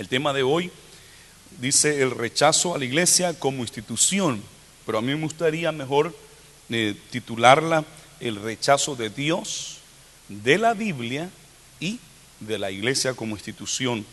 El tema de hoy dice el rechazo a la iglesia como institución, pero a mí me gustaría mejor titularla el rechazo de Dios, de la Biblia y de la iglesia como institución.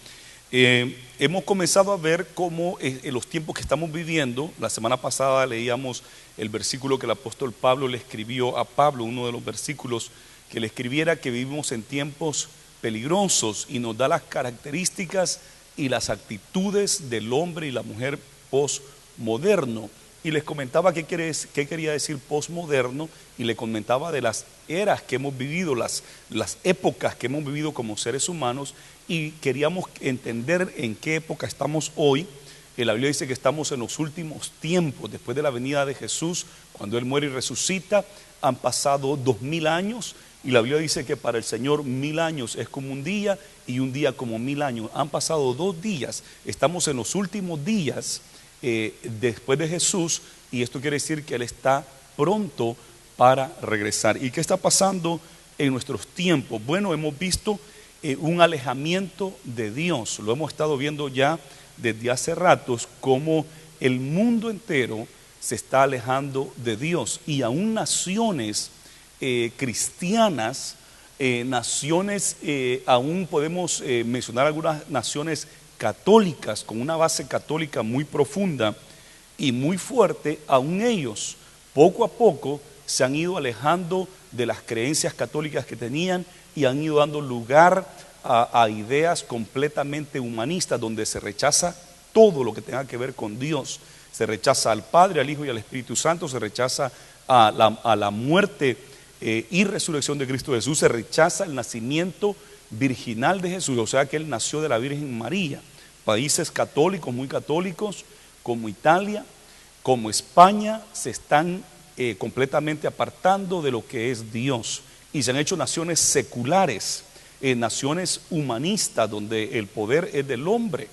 Hemos comenzado a ver cómo en los tiempos que estamos viviendo, la semana pasada leíamos el versículo que el apóstol Pablo le escribió a Pablo, uno de los versículos que le escribiera, que vivimos en tiempos peligrosos, y nos da las características y las actitudes del hombre y la mujer posmoderno. Y les comentaba qué quería decir posmoderno, y le comentaba de las eras que hemos vivido, las épocas que hemos vivido como seres humanos, y queríamos entender en qué época estamos hoy. La Biblia dice que estamos en los últimos tiempos, después de la venida de Jesús, cuando Él muere y resucita. Han pasado 2000 años, y la Biblia dice que para el Señor 1000 años es como un día, y un día como 1000 años. Han pasado 2 días, estamos en los últimos días después de Jesús, y esto quiere decir que Él está pronto para regresar. ¿Y qué está pasando en nuestros tiempos? Bueno, hemos visto un alejamiento de Dios. Lo hemos estado viendo ya desde hace ratos, como el mundo entero se está alejando de Dios, y aún naciones cristianas, naciones, aún podemos mencionar algunas naciones católicas con una base católica muy profunda y muy fuerte. Aún ellos poco a poco se han ido alejando de las creencias católicas que tenían, y han ido dando lugar a ideas completamente humanistas, donde se rechaza todo lo que tenga que ver con Dios. Se rechaza al Padre, al Hijo y al Espíritu Santo, se rechaza a la muerte y resurrección de Cristo Jesús, se rechaza el nacimiento virginal de Jesús, o sea que Él nació de la Virgen María. Países católicos, muy católicos, como Italia, como España, se están completamente apartando de lo que es Dios, y se han hecho naciones seculares, naciones humanistas, donde el poder es del hombre.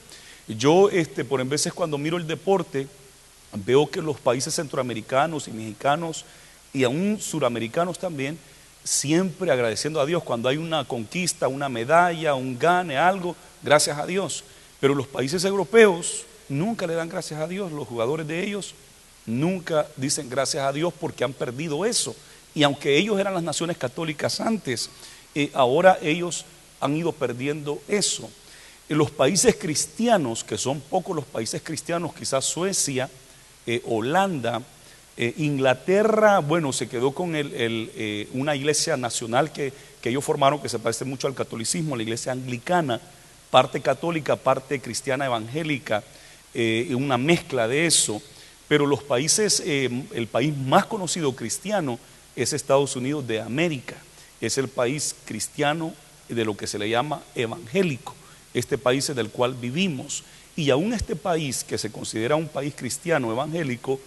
Yo por veces cuando miro el deporte, veo que los países centroamericanos y mexicanos, y aún suramericanos también, siempre agradeciendo a Dios cuando hay una conquista, una medalla, un gane, algo, gracias a Dios. Pero los países europeos nunca le dan gracias a Dios. Los jugadores de ellos nunca dicen gracias a Dios, porque han perdido eso. Y aunque ellos eran las naciones católicas antes, ahora ellos han ido perdiendo eso. En los países cristianos, que son pocos los países cristianos, quizás Suecia, Holanda, Inglaterra, bueno, se quedó con una iglesia nacional que ellos formaron, que se parece mucho al catolicismo, la iglesia anglicana, parte católica, parte cristiana evangélica, una mezcla de eso. Pero los países, el país más conocido cristiano es Estados Unidos de América, es el país cristiano de lo que se le llama evangélico, este país es del cual vivimos. Y aún este país, que se considera un país cristiano evangélico,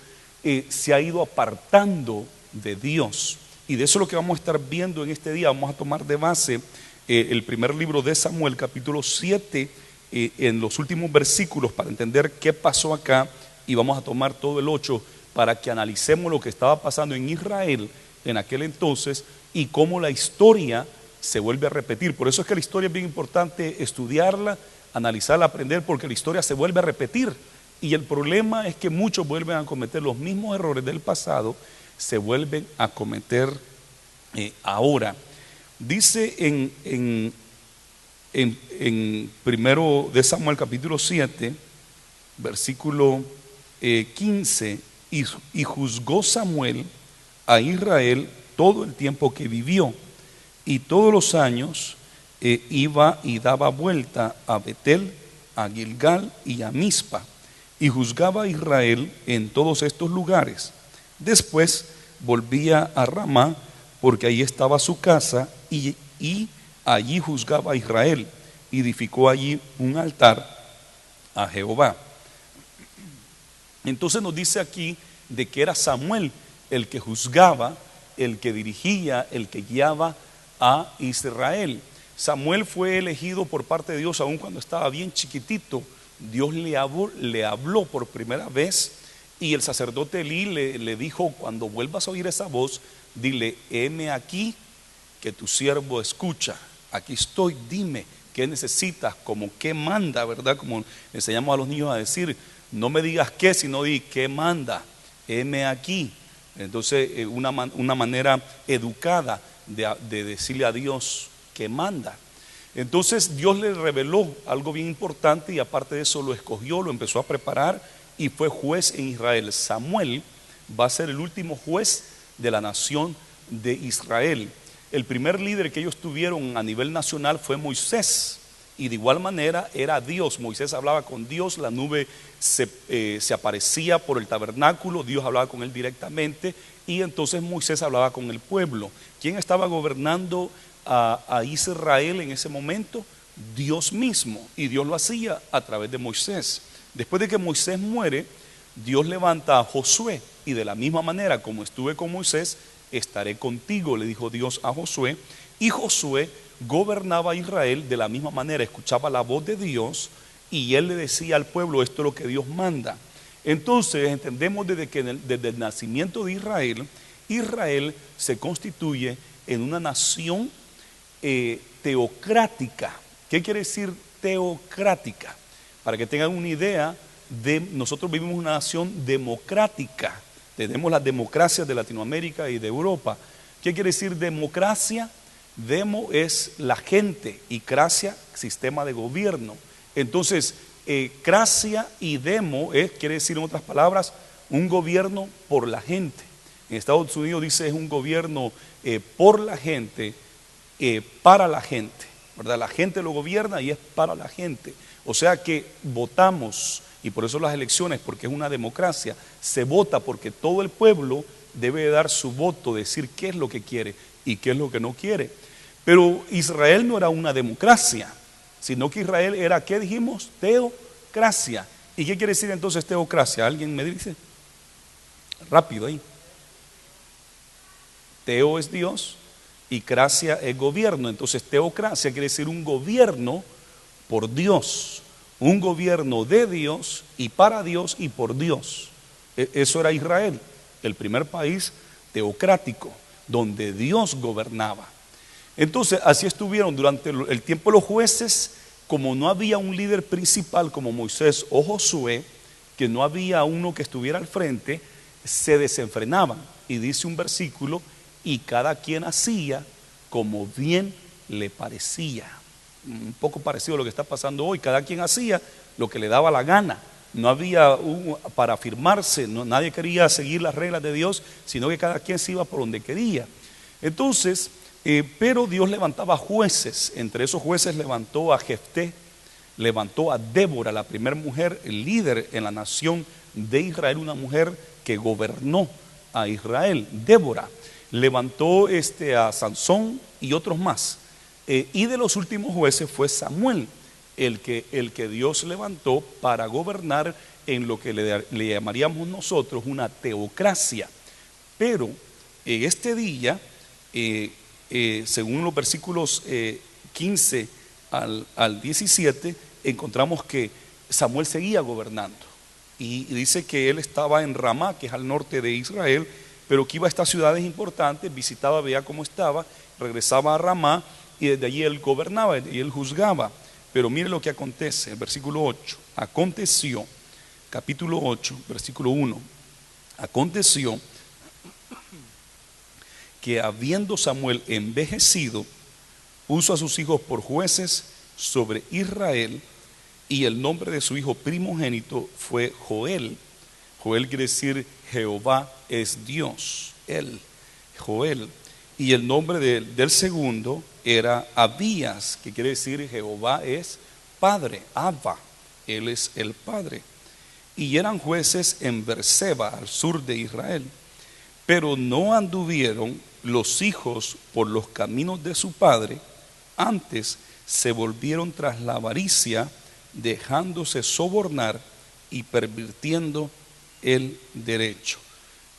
se ha ido apartando de Dios, y de eso es lo que vamos a estar viendo en este día. Vamos a tomar de base el primer libro de Samuel, capítulo 7, en los últimos versículos, para entender qué pasó acá, y vamos a tomar todo el 8 para que analicemos lo que estaba pasando en Israel en aquel entonces, y cómo la historia se vuelve a repetir. Por eso es que la historia es bien importante estudiarla, analizarla, aprender, porque la historia se vuelve a repetir. Y el problema es que muchos vuelven a cometer los mismos errores del pasado, se vuelven a cometer ahora. Dice en primero de Samuel capítulo 7, versículo 15, y juzgó Samuel a Israel todo el tiempo que vivió, y todos los años iba y daba vuelta a Betel, a Gilgal y a Mizpa, y juzgaba a Israel en todos estos lugares. Después volvía a Ramá, porque ahí estaba su casa, y allí juzgaba a Israel, y edificó allí un altar a Jehová. Entonces nos dice aquí de que era Samuel el que juzgaba, el que dirigía, el que guiaba a Israel. Samuel fue elegido por parte de Dios aún cuando estaba bien chiquitito. Dios le habló por primera vez, y el sacerdote Elí le dijo: cuando vuelvas a oír esa voz, dile: heme aquí, que tu siervo escucha. Aquí estoy, dime qué necesitas, como qué manda, ¿verdad? Como enseñamos a los niños a decir, no me digas qué, sino di qué manda, heme aquí. Entonces, una manera educada de decirle a Dios qué manda. Entonces Dios le reveló algo bien importante y aparte de eso lo escogió, lo empezó a preparar y fue juez en Israel. Samuel va a ser el último juez de la nación de Israel. El primer líder que ellos tuvieron a nivel nacional fue Moisés y de igual manera era Dios. Moisés hablaba con Dios, la nube se aparecía por el tabernáculo, Dios hablaba con él directamente y entonces Moisés hablaba con el pueblo. ¿Quién estaba gobernando a Israel en ese momento? Dios mismo, y Dios lo hacía a través de Moisés. Después de que Moisés muere, Dios levanta a Josué y de la misma manera como estuve con Moisés, estaré contigo, le dijo Dios a Josué, y Josué gobernaba a Israel de la misma manera, escuchaba la voz de Dios y él le decía al pueblo, esto es lo que Dios manda. Entonces entendemos desde el nacimiento de Israel, Israel se constituye en una nación teocrática. ¿Qué quiere decir teocrática? Para que tengan una idea, nosotros vivimos una nación democrática. Tenemos las democracias de Latinoamérica y de Europa. ¿Qué quiere decir democracia? Demo es la gente y cracia, sistema de gobierno. Entonces, cracia y demo quiere decir en otras palabras, un gobierno por la gente. En Estados Unidos dice es un gobierno por la gente, para la gente, ¿verdad? La gente lo gobierna y es para la gente. O sea que votamos, y por eso las elecciones, porque es una democracia, se vota porque todo el pueblo debe dar su voto, decir qué es lo que quiere y qué es lo que no quiere. Pero Israel no era una democracia, sino que Israel era, ¿qué dijimos? Teocracia. ¿Y qué quiere decir entonces teocracia? ¿Alguien me dice? Rápido ahí. Teo es Dios y cracia es gobierno. Entonces teocracia quiere decir un gobierno por Dios, un gobierno de Dios y para Dios y por Dios. Eso era Israel, el primer país teocrático donde Dios gobernaba. Entonces así estuvieron durante el tiempo de los jueces. Como no había un líder principal como Moisés o Josué, que no había uno que estuviera al frente, se desenfrenaban. Y dice un versículo, y cada quien hacía como bien le parecía. Un poco parecido a lo que está pasando hoy. Cada quien hacía lo que le daba la gana. No había para afirmarse, nadie quería seguir las reglas de Dios, sino que cada quien se iba por donde quería. Entonces, pero Dios levantaba jueces. Entre esos jueces levantó a Jefté, levantó a Débora, la primera mujer, el líder en la nación de Israel, una mujer que gobernó a Israel. Débora levantó a Sansón y otros más. Y de los últimos jueces fue Samuel, el que Dios levantó para gobernar en lo que le llamaríamos nosotros una teocracia. Pero en este día, según los versículos 15 al 17, encontramos que Samuel seguía gobernando. Y dice que él estaba en Ramá, que es al norte de Israel, pero que iba a estas ciudades importantes, visitaba, veía cómo estaba, regresaba a Ramá y desde allí él gobernaba y él juzgaba. Pero mire lo que acontece, el versículo 8. Aconteció, capítulo 8, versículo 1. Aconteció que habiendo Samuel envejecido, puso a sus hijos por jueces sobre Israel, y el nombre de su hijo primogénito fue Joel. Joel quiere decir Jehová es Dios, él, Joel. Y el nombre del segundo era Abías, que quiere decir Jehová es Padre, Abba, él es el Padre. Y eran jueces en Berseba, al sur de Israel. Pero no anduvieron los hijos por los caminos de su padre, antes se volvieron tras la avaricia, dejándose sobornar y pervirtiendo el derecho.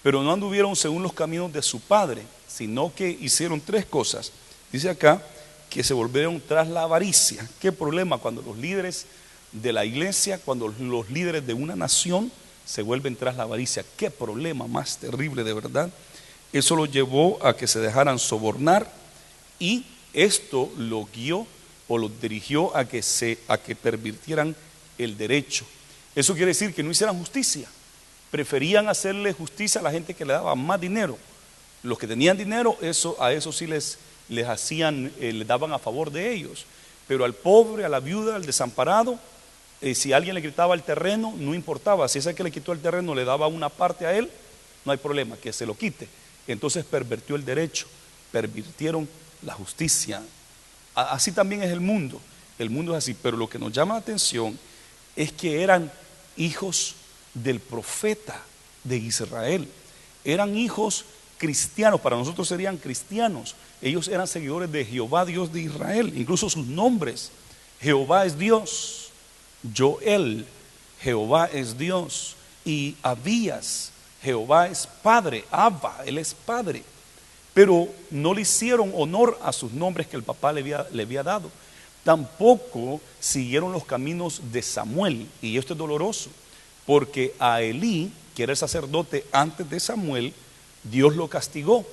Pero no anduvieron según los caminos de su padre, sino que hicieron tres cosas. Dice acá que se volvieron tras la avaricia. ¿Qué problema cuando los líderes de la iglesia, cuando los líderes de una nación se vuelven tras la avaricia? Qué problema más terrible, de verdad. Eso lo llevó a que se dejaran sobornar y esto lo guió o los dirigió a que pervirtieran el derecho. Eso quiere decir que no hicieran justicia. Preferían hacerle justicia a la gente que le daba más dinero. Los que tenían dinero, a eso sí les hacían, les daban a favor de ellos. Pero al pobre, a la viuda, al desamparado, si alguien le quitaba el terreno, no importaba. Si ese que le quitó el terreno le daba una parte a él, no hay problema, que se lo quite. Entonces pervirtió el derecho, pervirtieron la justicia. Así también es el mundo. El mundo es así. Pero lo que nos llama la atención es que eran hijos del profeta de Israel. Eran hijos cristianos, para nosotros serían cristianos. Ellos eran seguidores de Jehová, Dios de Israel. Incluso sus nombres: Jehová es Dios, Joel, Jehová es Dios, y Abías, Jehová es Padre, Abba, Él es Padre. Pero no le hicieron honor a sus nombres que el papá le había dado. Tampoco siguieron los caminos de Samuel, y esto es doloroso, porque a Elí, que era el sacerdote antes de Samuel, Dios lo castigó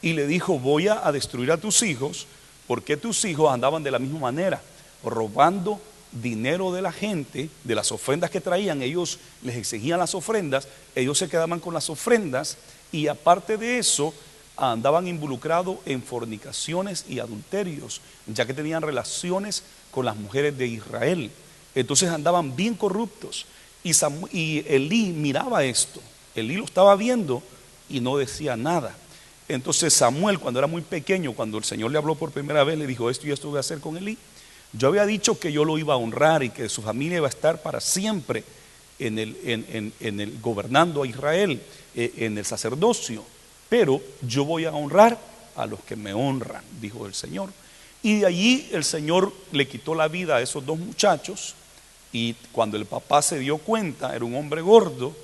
y le dijo: voy a destruir a tus hijos, porque tus hijos andaban de la misma manera, robando dinero de la gente, de las ofrendas que traían. Ellos les exigían las ofrendas, ellos se quedaban con las ofrendas, y aparte de eso andaban involucrados en fornicaciones y adulterios, ya que tenían relaciones con las mujeres de Israel. Entonces andaban bien corruptos, y Elí miraba esto. Elí lo estaba viendo y no decía nada. Entonces Samuel, cuando era muy pequeño, cuando el Señor le habló por primera vez, le dijo: esto y esto voy a hacer con Elí. Yo había dicho que yo lo iba a honrar y que su familia iba a estar para siempre gobernando a Israel, en el sacerdocio, pero yo voy a honrar a los que me honran, dijo el Señor. Y de allí el Señor le quitó la vida a esos dos muchachos, y cuando el papá se dio cuenta, era un hombre gordo,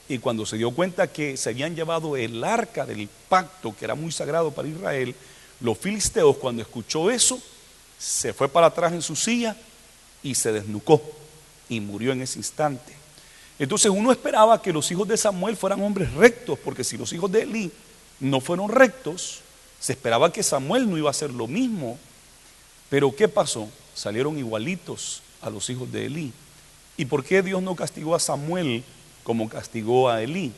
y cuando se dio cuenta que se habían llevado el arca del pacto, que era muy sagrado para Israel, los filisteos, cuando escuchó eso, se fue para atrás en su silla y se desnucó y murió en ese instante. Entonces uno esperaba que los hijos de Samuel fueran hombres rectos, porque si los hijos de Elí no fueron rectos, se esperaba que Samuel no iba a hacer lo mismo. Pero ¿qué pasó? Salieron igualitos a los hijos de Elí. ¿Y por qué Dios no castigó a Samuel como castigó a Elí?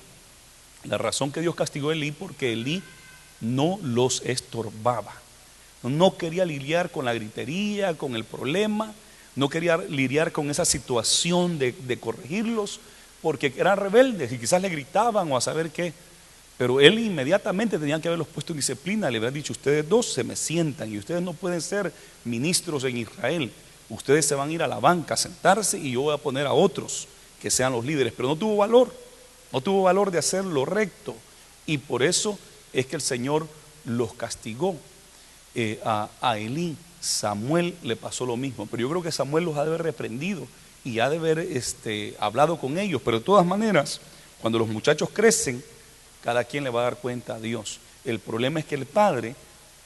La razón que Dios castigó a Elí, porque Elí no los estorbaba. No quería lidiar con la gritería, con el problema, no quería lidiar con esa situación de corregirlos, porque eran rebeldes y quizás le gritaban o a saber qué. Pero él inmediatamente tenían que haberlos puesto en disciplina. Le había dicho: ustedes dos se me sientan, y ustedes no pueden ser ministros en Israel. Ustedes se van a ir a la banca a sentarse, y yo voy a poner a otros que sean los líderes. Pero no tuvo valor de hacer lo recto, y por eso es que el Señor los castigó. A Elí, Samuel le pasó lo mismo, pero yo creo que Samuel los ha de haber reprendido y ha de haber hablado con ellos. Pero de todas maneras, cuando los muchachos crecen, cada quien le va a dar cuenta a Dios. El problema es que el padre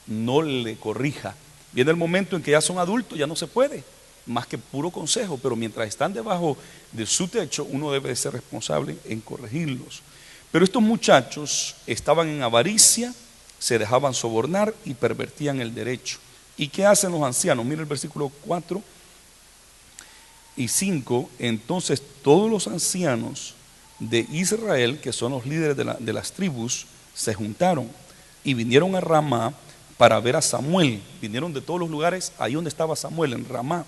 no le corrija. Viene el momento en que ya son adultos, ya no se puede, más que puro consejo, pero mientras están debajo de su techo, uno debe de ser responsable en corregirlos. Pero estos muchachos estaban en avaricia, se dejaban sobornar y pervertían el derecho. ¿Y qué hacen los ancianos? Mira el versículo 4 y 5. Entonces todos los ancianos de Israel, que son los líderes de las tribus, se juntaron y vinieron a Ramá para ver a Samuel. Vinieron de todos los lugares ahí donde estaba Samuel, en Ramá.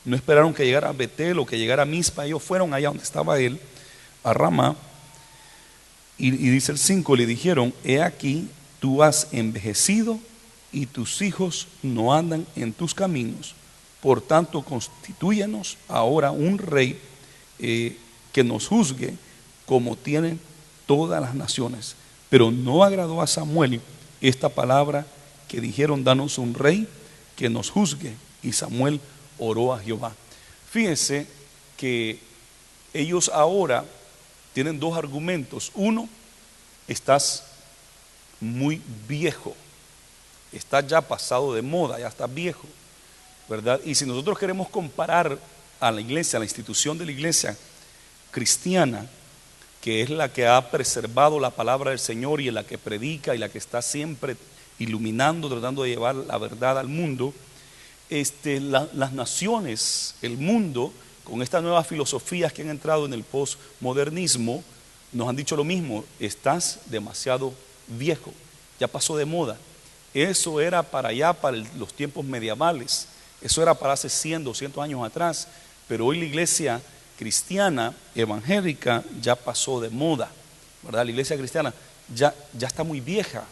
No esperaron que llegara a Betel o que llegara a Mizpa. Ellos fueron allá donde estaba él, a Ramá. Y dice el 5, le dijeron: he aquí, tú has envejecido y tus hijos no andan en tus caminos. Por tanto, constitúyenos ahora un rey que nos juzgue como tienen todas las naciones. Pero no agradó a Samuel esta palabra que dijeron: danos un rey que nos juzgue. Y Samuel oró a Jehová. Fíjense que ellos ahora tienen dos argumentos. Uno: estás muy viejo, estás ya pasado de moda, ya estás viejo, ¿verdad? Y si nosotros queremos comparar a la iglesia, a la institución de la iglesia cristiana, que es la que ha preservado la palabra del Señor y en la que predica y la que está siempre iluminando, tratando de llevar la verdad al mundo, las naciones, el mundo, con estas nuevas filosofías que han entrado en el postmodernismo, nos han dicho lo mismo: estás demasiado viejo, ya pasó de moda. Eso era para allá, para los tiempos medievales, eso era para hace 100, 200 años atrás, pero hoy la iglesia cristiana, evangélica, ya pasó de moda, ¿verdad? La iglesia cristiana ya está muy vieja,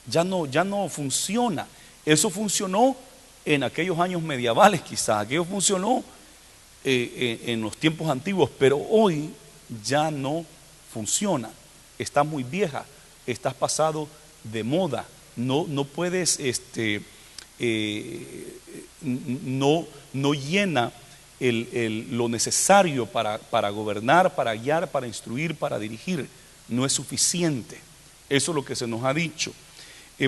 ya no funciona. Eso funcionó en aquellos años medievales quizás, aquello funcionó en los tiempos antiguos, pero hoy ya no funciona. Estás muy vieja, estás pasado de moda, no puedes, no llena lo necesario para gobernar, para guiar, para instruir, para dirigir. No es suficiente. Eso es lo que se nos ha dicho.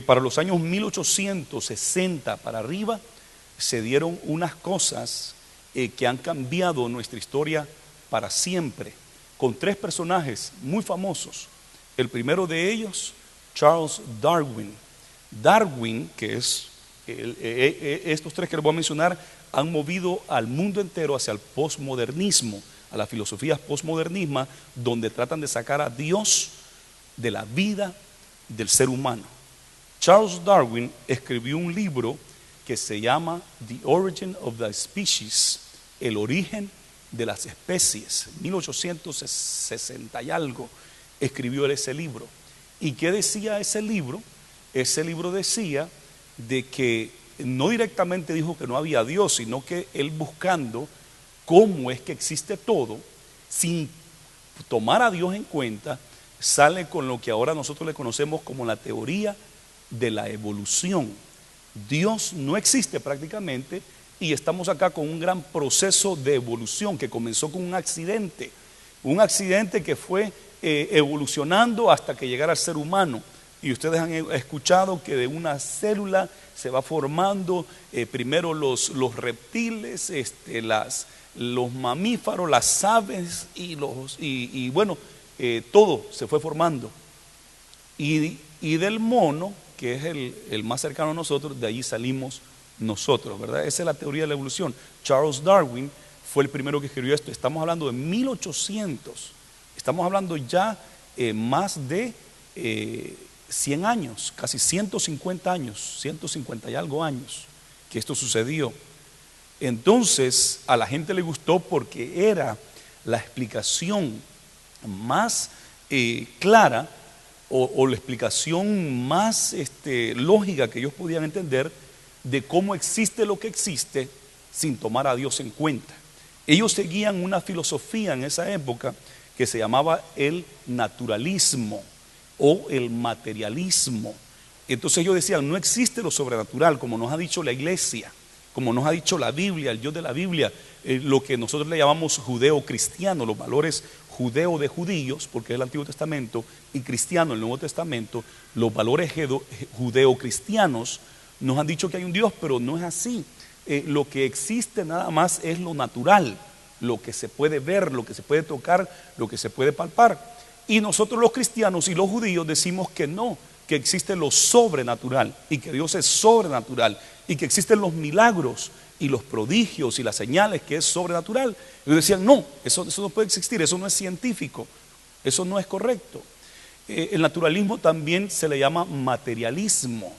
Para los años 1860 para arriba se dieron unas cosas que han cambiado nuestra historia para siempre, con 3 personajes muy famosos. El primero de ellos, Charles Darwin. Darwin, que es estos 3 que les voy a mencionar, han movido al mundo entero hacia el postmodernismo, a las filosofías postmodernismo, donde tratan de sacar a Dios de la vida del ser humano. Charles Darwin escribió un libro que se llama The Origin of the Species, el origen de las especies. 1860 y algo escribió él ese libro. ¿Y qué decía ese libro? Ese libro decía de que no directamente dijo que no había Dios, sino que él, buscando cómo es que existe todo, sin tomar a Dios en cuenta, sale con lo que ahora nosotros le conocemos como la teoría de la evolución. Dios no existe prácticamente, y estamos acá con un gran proceso de evolución que comenzó con un accidente que fue evolucionando hasta que llegara al ser humano. Y ustedes han escuchado que de una célula se va formando primero los reptiles, los mamíferos, las aves y bueno, todo se fue formando. Y del mono, que es el más cercano a nosotros, de allí salimos nosotros, ¿verdad? Esa es la teoría de la evolución. Charles Darwin fue el primero que escribió esto. Estamos hablando de 1800. Estamos hablando ya más de 100 años, casi 150 años, 150 y algo años que esto sucedió. Entonces a la gente le gustó porque era la explicación más clara o la explicación más lógica que ellos podían entender de cómo existe lo que existe sin tomar a Dios en cuenta. Ellos seguían una filosofía en esa época que se llamaba el naturalismo o el materialismo. Entonces ellos decían, no existe lo sobrenatural, como nos ha dicho la iglesia, como nos ha dicho la Biblia, el Dios de la Biblia, lo que nosotros le llamamos judeo-cristiano, los valores judeo de judíos, porque es el Antiguo Testamento, y cristiano, el Nuevo Testamento, los valores judeo-cristianos nos han dicho que hay un Dios, pero no es así. Lo que existe nada más es lo natural, lo que se puede ver, lo que se puede tocar, lo que se puede palpar. Y nosotros los cristianos y los judíos decimos que no, que existe lo sobrenatural y que Dios es sobrenatural y que existen los milagros y los prodigios y las señales, que es sobrenatural. Ellos decían, no, eso no puede existir, eso no es científico, eso no es correcto. El naturalismo también se le llama materialismo.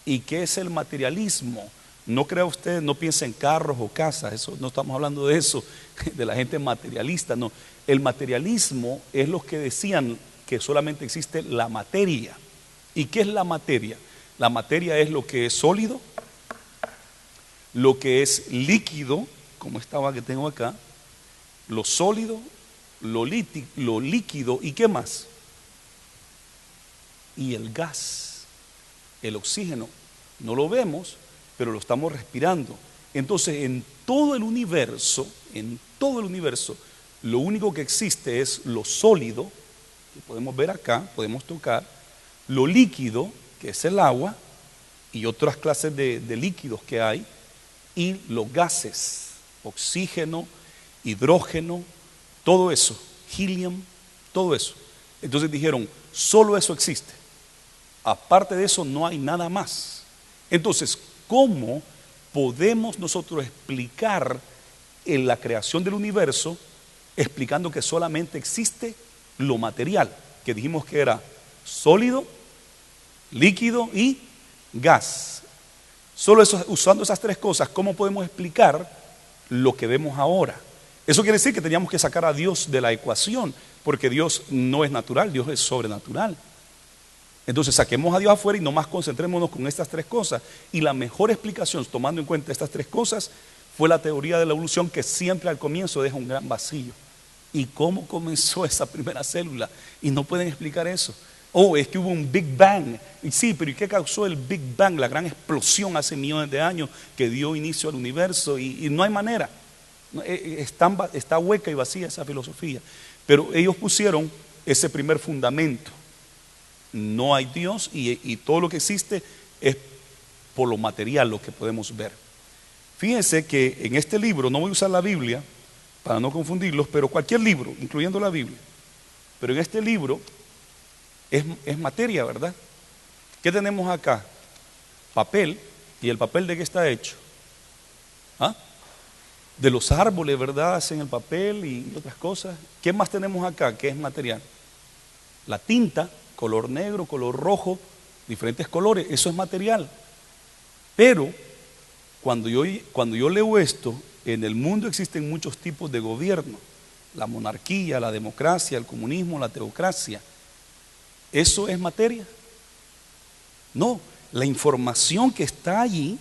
¿Y qué es el materialismo? No crea usted, no piense en carros o casas, eso, no estamos hablando de eso, de la gente materialista, no. El materialismo es los que decían que solamente existe la materia. ¿Y qué es la materia? La materia es lo que es sólido, lo que es líquido, como esta que tengo acá, lo sólido, lo líquido, ¿y qué más? Y el gas, el oxígeno. No lo vemos, pero lo estamos respirando. Entonces, en todo el universo, lo único que existe es lo sólido, que podemos ver acá, podemos tocar, lo líquido, que es el agua, y otras clases de líquidos que hay, y los gases, oxígeno, hidrógeno, todo eso, helium, todo eso. Entonces dijeron, solo eso existe. Aparte de eso no hay nada más. Entonces, ¿cómo podemos nosotros explicar en la creación del universo explicando que solamente existe lo material, que dijimos que era sólido, líquido y gas. Solo eso, usando esas tres cosas, ¿cómo podemos explicar lo que vemos ahora? Eso quiere decir que teníamos que sacar a Dios de la ecuación, porque Dios no es natural, Dios es sobrenatural. Entonces saquemos a Dios afuera y nomás concentrémonos con estas tres cosas. Y la mejor explicación, tomando en cuenta estas tres cosas, fue la teoría de la evolución, que siempre al comienzo deja un gran vacío. ¿Y cómo comenzó esa primera célula? Y no pueden explicar eso. Oh, es que hubo un Big Bang. Y sí, pero ¿y qué causó el Big Bang? La gran explosión hace millones de años que dio inicio al universo, y no hay manera. Está hueca y vacía esa filosofía. Pero ellos pusieron ese primer fundamento. No hay Dios, y todo lo que existe es por lo material, lo que podemos ver. Fíjense que en este libro, no voy a usar la Biblia para no confundirlos, pero cualquier libro, incluyendo la Biblia, pero en este libro es materia, ¿verdad? ¿Qué tenemos acá? Papel. ¿Y el papel de qué está hecho? ¿Ah? De los árboles, ¿verdad? Hacen el papel y otras cosas. ¿Qué más tenemos acá? ¿Qué es material? La tinta, color negro, color rojo, diferentes colores, eso es material. Pero cuando yo leo esto, en el mundo existen muchos tipos de gobierno: la monarquía, la democracia, el comunismo, la teocracia. ¿Eso es materia? No, la información que está allí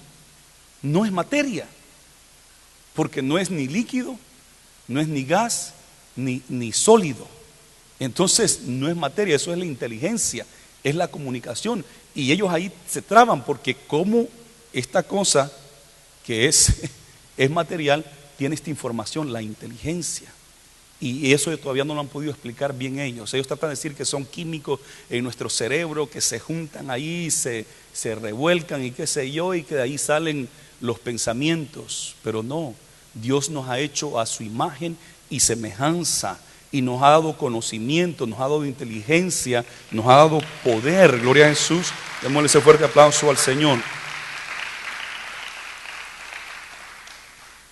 no es materia, porque no es ni líquido, no es ni gas, ni sólido. Entonces no es materia, eso es la inteligencia, es la comunicación. Y ellos ahí se traban, porque como esta cosa que es material tiene esta información, la inteligencia. Y eso todavía no lo han podido explicar bien ellos. Ellos tratan de decir que son químicos en nuestro cerebro que se juntan ahí, se revuelcan y qué sé yo, y que de ahí salen los pensamientos. Pero no, Dios nos ha hecho a su imagen y semejanza, y nos ha dado conocimiento, nos ha dado inteligencia, nos ha dado poder. Gloria a Jesús. Démosle ese fuerte aplauso al Señor.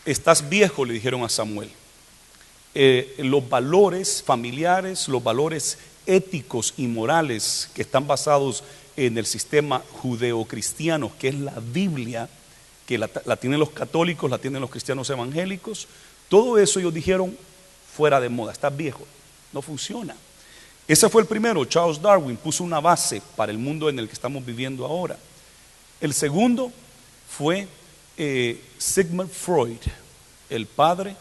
Estás viejo, le dijeron a Samuel. Los valores familiares, los valores éticos y morales que están basados en el sistema judeocristiano, que es la Biblia, que la tienen los católicos, la tienen los cristianos evangélicos, todo eso ellos dijeron fuera de moda, está viejo, no funciona. Ese fue el primero. Charles Darwin puso una base para el mundo en el que estamos viviendo ahora. El segundo fue Sigmund Freud, el padre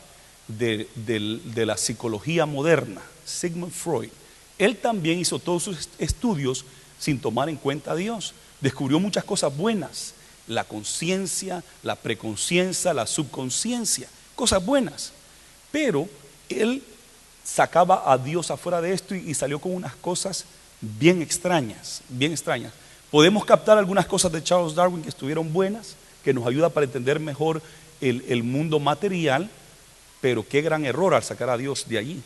de la psicología moderna. Sigmund Freud, él también hizo todos sus estudios sin tomar en cuenta a Dios. Descubrió muchas cosas buenas: la conciencia, la preconciencia, la subconsciencia, cosas buenas. Pero él sacaba a Dios afuera de esto y salió con unas cosas bien extrañas, bien extrañas. Podemos captar algunas cosas de Charles Darwin que estuvieron buenas, que nos ayuda para entender mejor el mundo material, pero qué gran error al sacar a Dios de allí.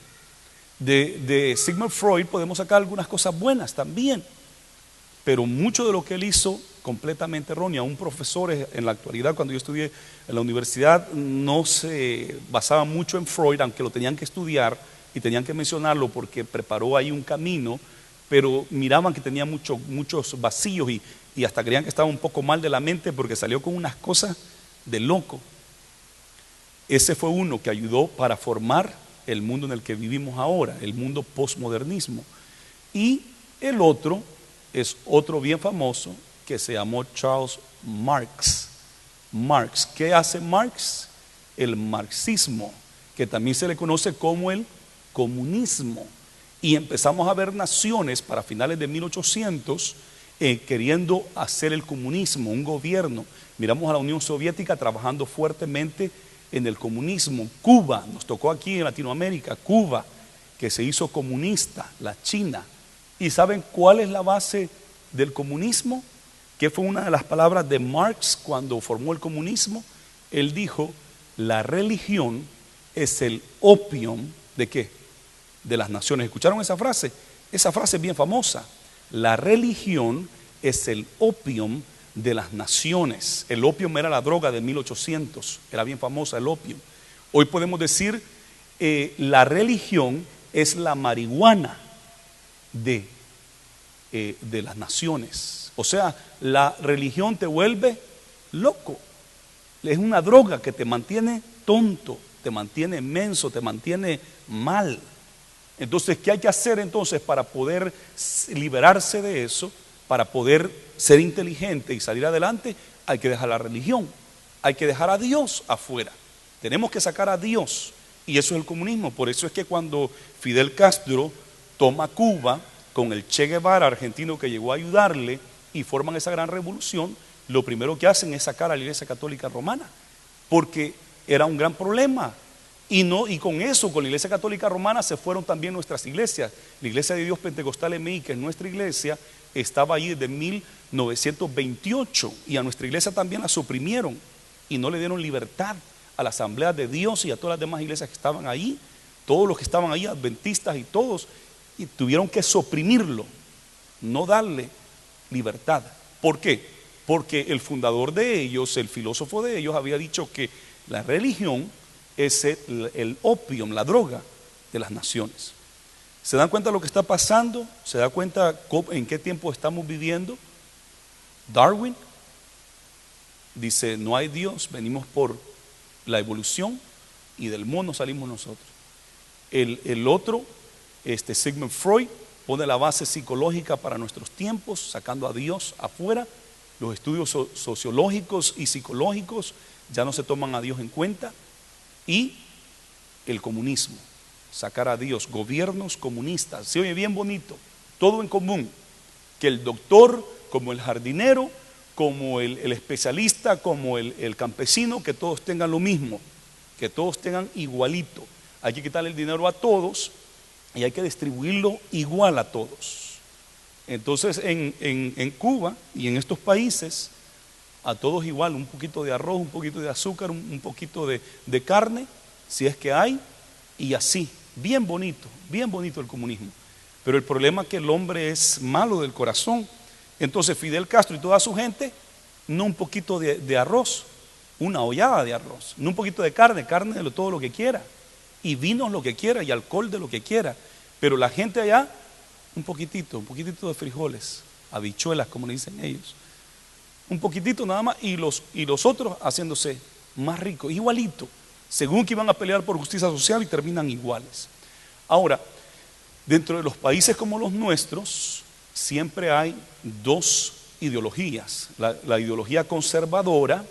De Sigmund Freud podemos sacar algunas cosas buenas también, pero mucho de lo que él hizo completamente erróneo. Aún profesores en la actualidad, cuando yo estudié en la universidad, no se basaban mucho en Freud, aunque lo tenían que estudiar y tenían que mencionarlo porque preparó ahí un camino, pero miraban que tenía muchos vacíos y hasta creían que estaba un poco mal de la mente porque salió con unas cosas de loco. Ese fue uno que ayudó para formar el mundo en el que vivimos ahora, el mundo postmodernismo. Y el otro es otro bien famoso que se llamó Charles Marx. Marx, ¿qué hace Marx? El marxismo, que también se le conoce como el comunismo. Y empezamos a ver naciones para finales de 1800 queriendo hacer el comunismo, un gobierno. Miramos a la Unión Soviética trabajando fuertemente en el comunismo. Cuba, nos tocó aquí en Latinoamérica, Cuba, que se hizo comunista, la China. ¿Y saben cuál es la base del comunismo? Que fue una de las palabras de Marx cuando formó el comunismo. Él dijo: la religión es el opium ¿de qué? De las naciones. ¿Escucharon esa frase? Esa frase es bien famosa. La religión es el opium de las naciones. El opio era la droga de 1800, era bien famosa el opio. Hoy podemos decir la religión es la marihuana de las naciones. O sea, la religión te vuelve loco. Es una droga que te mantiene tonto, te mantiene menso, te mantiene mal. Entonces, ¿qué hay que hacer entonces para poder liberarse de eso? Para poder ser inteligente y salir adelante, hay que dejar la religión, hay que dejar a Dios afuera. Tenemos que sacar a Dios, y eso es el comunismo. Por eso es que cuando Fidel Castro toma Cuba con el Che Guevara argentino que llegó a ayudarle y forman esa gran revolución, lo primero que hacen es sacar a la Iglesia Católica Romana, porque era un gran problema. Y con eso, con la Iglesia Católica Romana, se fueron también nuestras iglesias. La Iglesia de Dios Pentecostal MI, que es nuestra iglesia, estaba allí desde 1928, y a nuestra iglesia también la suprimieron y no le dieron libertad a la Asamblea de Dios y a todas las demás iglesias que estaban ahí. Todos los que estaban ahí, adventistas y todos, y tuvieron que suprimirlo, no darle libertad. ¿Por qué? Porque el fundador de ellos, el filósofo de ellos, había dicho que la religión es el opium, la droga de las naciones. ¿Se dan cuenta de lo que está pasando? ¿Se dan cuenta en qué tiempo estamos viviendo? Darwin dice: no hay Dios, venimos por la evolución y del mono salimos nosotros. El otro, Sigmund Freud, pone la base psicológica para nuestros tiempos, sacando a Dios afuera. Los estudios sociológicos y psicológicos ya no se toman a Dios en cuenta. Y el comunismo, sacar a Dios, gobiernos comunistas. Se oye bien bonito, todo en común, que el doctor, como el jardinero, como el especialista, como el campesino, que todos tengan lo mismo, que todos tengan igualito. Hay que quitarle el dinero a todos y hay que distribuirlo igual a todos. Entonces en Cuba y en estos países, a todos igual, un poquito de arroz, un poquito de azúcar, un poquito de carne, si es que hay, y así, bien bonito el comunismo. Pero el problema es que el hombre es malo del corazón. Entonces Fidel Castro y toda su gente, no un poquito de arroz, una ollada de arroz, no un poquito de carne de todo lo que quiera, y vinos lo que quiera, y alcohol de lo que quiera. Pero la gente allá, un poquitito de frijoles, habichuelas como le dicen ellos, un poquitito nada más, y los otros haciéndose más ricos, igualito, según que iban a pelear por justicia social y terminan iguales. Ahora, dentro de los países como los nuestros, siempre hay dos ideologías. La ideología conservadora,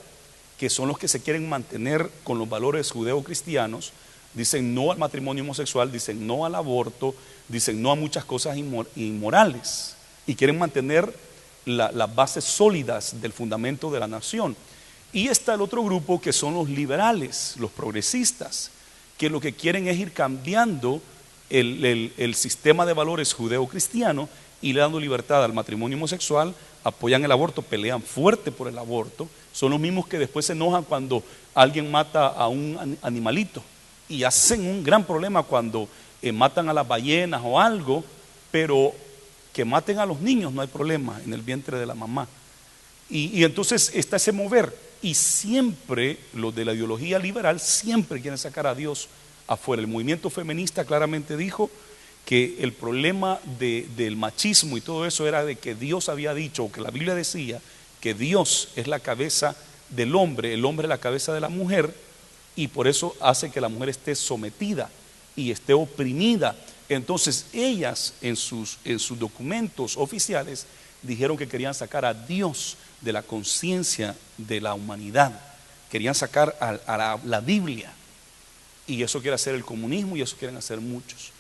que son los que se quieren mantener con los valores judeocristianos, dicen no al matrimonio homosexual, dicen no al aborto, dicen no a muchas cosas inmorales, y quieren mantener las bases sólidas del fundamento de la nación. Y está el otro grupo, que son los liberales, los progresistas, que lo que quieren es ir cambiando el sistema de valores judeo-cristiano y le dando libertad al matrimonio homosexual, apoyan el aborto, pelean fuerte por el aborto. Son los mismos que después se enojan cuando alguien mata a un animalito, y hacen un gran problema cuando matan a las ballenas o algo, pero que maten a los niños no hay problema en el vientre de la mamá. Y entonces está ese mover, y siempre los de la ideología liberal siempre quieren sacar a Dios afuera. El movimiento feminista claramente dijo que el problema del machismo y todo eso era de que Dios había dicho, o que la Biblia decía, que Dios es la cabeza del hombre, el hombre es la cabeza de la mujer, y por eso hace que la mujer esté sometida y esté oprimida. Entonces ellas en sus documentos oficiales dijeron que querían sacar a Dios de la conciencia de la humanidad, querían sacar a la Biblia, y eso quiere hacer el comunismo, y eso quieren hacer muchos.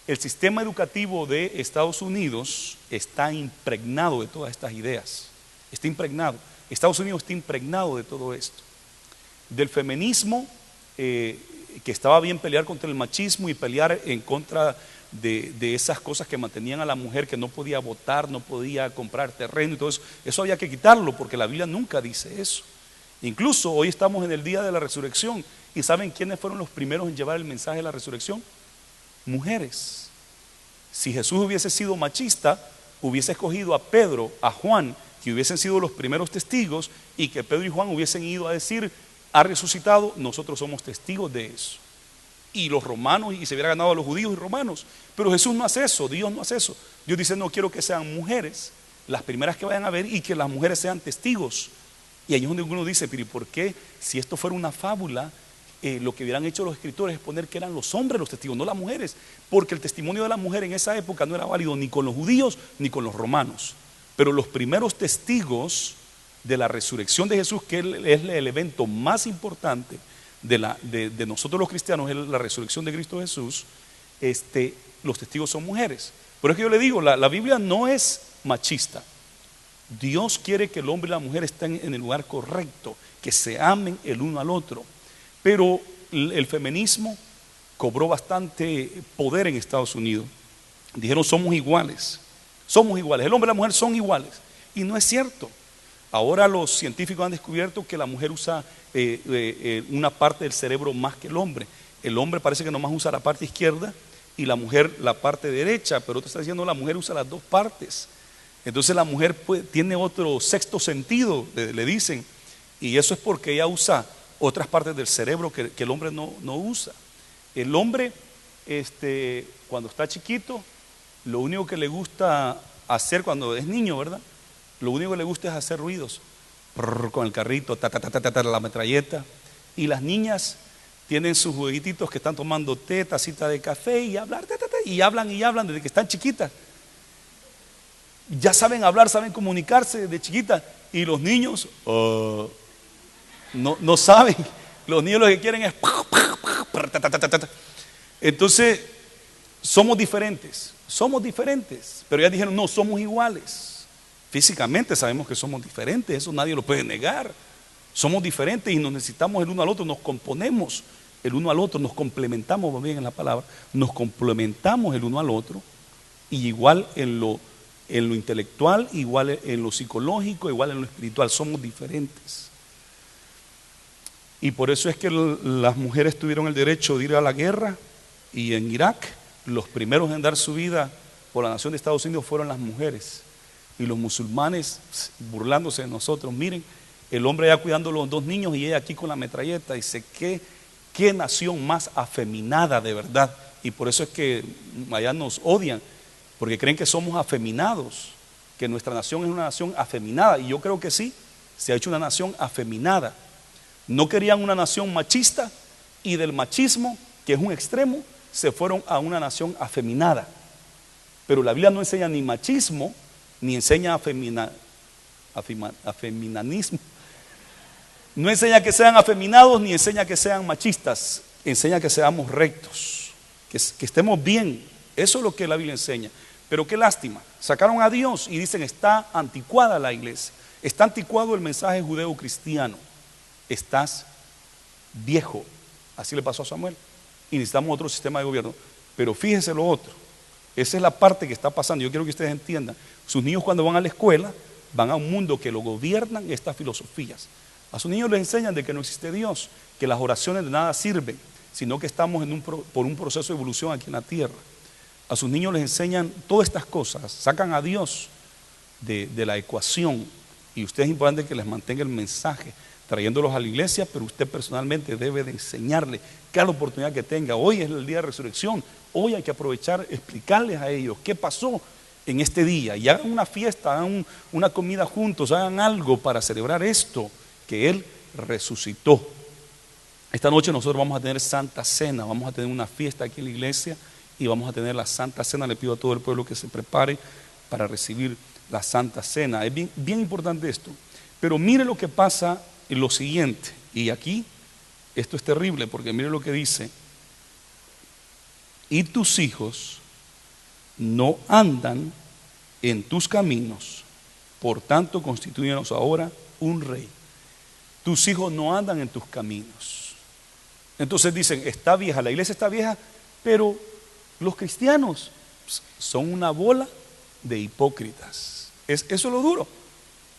El sistema educativo de Estados Unidos está impregnado de todas estas ideas, está impregnado. Estados Unidos está impregnado de todo esto, del feminismo, que estaba bien pelear contra el machismo y pelear en contra de esas cosas que mantenían a la mujer, que no podía votar, no podía comprar terreno y todo eso. Eso había que quitarlo, porque la Biblia nunca dice eso. Incluso hoy estamos en el día de la resurrección, y ¿saben quiénes fueron los primeros en llevar el mensaje de la resurrección? Mujeres. Si Jesús hubiese sido machista, hubiese escogido a Pedro, a Juan que hubiesen sido los primeros testigos y que Pedro y Juan hubiesen ido a decir, ha resucitado, nosotros somos testigos de eso. Y los romanos, y se hubiera ganado a los judíos y romanos. Pero Jesús no hace eso, Dios no hace eso. Dios dice, no quiero que sean mujeres las primeras que vayan a ver y que las mujeres sean testigos. Y ahí es donde uno dice, pero ¿y por qué? Si esto fuera una fábula, lo que hubieran hecho los escritores es poner que eran los hombres los testigos, no las mujeres. Porque el testimonio de la mujer en esa época no era válido ni con los judíos ni con los romanos. Pero los primeros testigos de la resurrección de Jesús, que es el evento más importante de nosotros los cristianos, es la resurrección de Cristo Jesús, los testigos son mujeres. Por eso que yo le digo, la Biblia no es machista. Dios quiere que el hombre y la mujer estén en el lugar correcto, que se amen el uno al otro. Pero el feminismo cobró bastante poder en Estados Unidos. Dijeron, somos iguales, el hombre y la mujer son iguales. Y no es cierto. Ahora los científicos han descubierto que la mujer usa una parte del cerebro más que el hombre. El hombre parece que nomás usa la parte izquierda y la mujer la parte derecha, pero otro está diciendo la mujer usa las dos partes. Entonces la mujer tiene otro sexto sentido, le dicen, y eso es porque ella usa otras partes del cerebro que el hombre no usa. El hombre, cuando está chiquito, lo único que le gusta hacer cuando es niño, ¿verdad? Lo único que le gusta es hacer ruidos con el carrito, la metralleta. Y las niñas tienen sus jueguititos que están tomando té, tacita de café y hablan desde que están chiquitas. Ya saben hablar, saben comunicarse desde chiquitas. Y los niños no saben. Los niños lo que quieren es... Entonces, somos diferentes, pero ya dijeron, no, somos iguales. Físicamente sabemos que somos diferentes, eso nadie lo puede negar. Somos diferentes y nos necesitamos el uno al otro, nos componemos el uno al otro, nos complementamos, va bien en la palabra, nos complementamos el uno al otro, y igual en lo intelectual, igual en lo psicológico, igual en lo espiritual, somos diferentes. Y por eso es que las mujeres tuvieron el derecho de ir a la guerra, y en Irak los primeros en dar su vida por la nación de Estados Unidos fueron las mujeres. Y los musulmanes burlándose de nosotros, miren, el hombre allá cuidando los dos niños y ella aquí con la metralleta. Dice, ¿qué nación más afeminada de verdad? Y por eso es que allá nos odian, porque creen que somos afeminados, que nuestra nación es una nación afeminada. Y yo creo que sí, se ha hecho una nación afeminada. No querían una nación machista, y del machismo, que es un extremo, se fueron a una nación afeminada. Pero la Biblia no enseña ni machismo, ni enseña afeminanismo. No enseña que sean afeminados, ni enseña que sean machistas. Enseña que seamos rectos, que estemos bien. Eso es lo que la Biblia enseña. Pero qué lástima, sacaron a Dios y dicen, está anticuada la iglesia, está anticuado el mensaje judeo-cristiano, estás viejo. Así le pasó a Samuel. Y necesitamos otro sistema de gobierno. Pero fíjense lo otro, esa es la parte que está pasando. Yo quiero que ustedes entiendan. Sus niños cuando van a la escuela, van a un mundo que lo gobiernan estas filosofías. A sus niños les enseñan de que no existe Dios, que las oraciones de nada sirven, sino que estamos por un proceso de evolución aquí en la tierra. A sus niños les enseñan todas estas cosas, sacan a Dios de la ecuación, y usted es importante que les mantenga el mensaje, trayéndolos a la iglesia, pero usted personalmente debe de enseñarle cada oportunidad que tenga. Hoy es el día de resurrección, hoy hay que aprovechar, explicarles a ellos qué pasó en este día, y hagan una fiesta, hagan una comida juntos, hagan algo para celebrar esto, que Él resucitó. Esta noche nosotros vamos a tener Santa Cena, vamos a tener una fiesta aquí en la iglesia y vamos a tener la Santa Cena. Le pido a todo el pueblo que se prepare para recibir la Santa Cena. Es bien importante esto. Pero mire lo que pasa en lo siguiente, y aquí esto es terrible, porque mire lo que dice: y tus hijos no andan en tus caminos, por tanto constitúyenos ahora un rey. Tus hijos no andan en tus caminos. Entonces dicen, está vieja, la iglesia está vieja, pero los cristianos son una bola de hipócritas. Eso es lo duro,